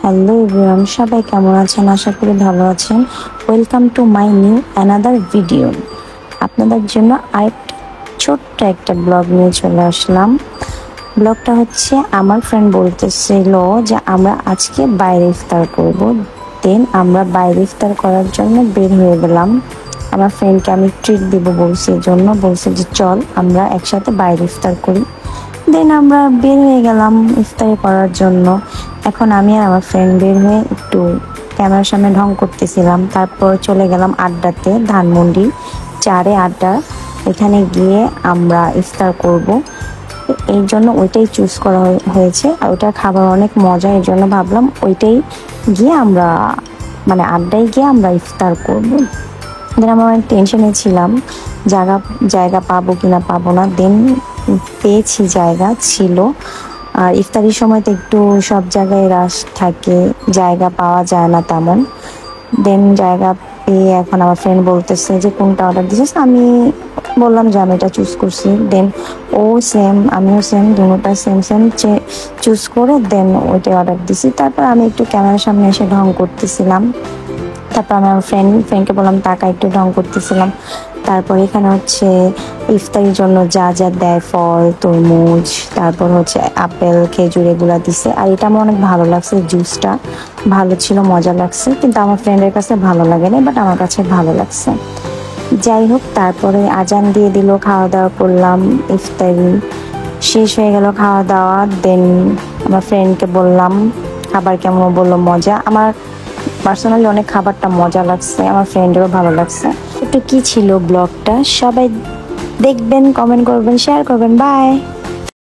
Hello everyone, সবাই কেমন আছেন? আশা করি ভালো আছেন। Welcome to my new another video. আপনাদের জন্য আরেকটা ছোট্ট একটা ব্লগ নিয়ে চলে আসলাম। ব্লগটা হচ্ছে আমার ফ্রেন্ড বলতেছিল যে আমরা আজকে বাইরে ইফতার করব। দেন আমরা বাইরে ইফতার করার জন্য বের হয়ে গেলাম। আমার ফ্রেন্ডকে আমি ট্রিট দিব বলছি, এই জন্য বলছে যে চল আমরা একসাথে বাইরে ইফতার করি। দেন আমরা বের হয়ে গেলাম ইফতারি করার জন্য। এখন আমি আর আমার ফ্রেন্ড বের হয়ে একটু ক্যামেরার সামনে ঢং করতেছিলাম। তারপর চলে গেলাম আড্ডাতে, ধানমন্ডি চারে আড্ডা। এখানে গিয়ে আমরা ইফতার করব, এই জন্য ওইটাই চুজ করা হয়েছে। আর ওইটার খাবার অনেক মজা, এই জন্য ভাবলাম ওইটাই গিয়ে আমরা আড্ডায় গিয়ে আমরা ইফতার করব। দেন আমরা অনেক টেনশনে ছিলাম জায়গা পাবো কিনা পাবো না। দেন পেয়েছি, জায়গা ছিল। আর ইফতারির সময় তো একটু সব জায়গায় রাশ থাকে, জায়গা পাওয়া যায় না তেমন। দেন জায়গা পেয়ে এখন আমার ফ্রেন্ড বলতেছে যে কোনটা অর্ডার দিয়েছিস। আমি বললাম যে আমি এটা চুজ করছি। দেন ও সেম, আমিও সেম, দুটোটা সেম চুজ করে দেন ওইটাই অর্ডার দিছি। তারপর আমি একটু ক্যামেরার সামনে এসে ঢং করতেছিলাম। তারপর আমি আমার ফ্রেন্ডকে বললাম টাকা একটু ঢং করতেছিলাম। তারপর এখানে হচ্ছে ইফতারির জন্য যা যা দেয়, ফল, তরমুজ, তারপর হচ্ছে আপেল, খেজুর, এগুলা দিছে। আর এটা আমার অনেক ভালো লাগছে, জুসটা ভালো ছিল, মজা লাগছে। কিন্তু আমার ফ্রেন্ডের কাছে ভালো লাগে না, বাট আমার কাছে ভালো লাগছে। যাই হোক, তারপরে আজান দিয়ে দিল, খাওয়া দাওয়া করলাম, ইফতারি শেষ হয়ে গেল খাওয়া দাওয়া। দেন আমার ফ্রেন্ডকে বললাম খাবার কেমন, বললো মজা। আমার পার্সোনালি অনেক খাবারটা মজা লাগছে, আমার ফ্রেন্ডেরও ভালো লাগছে। একটু কি ছিল ব্লগটা, সবাই দেখবেন, কমেন্ট করবেন, শেয়ার করবেন। বাই।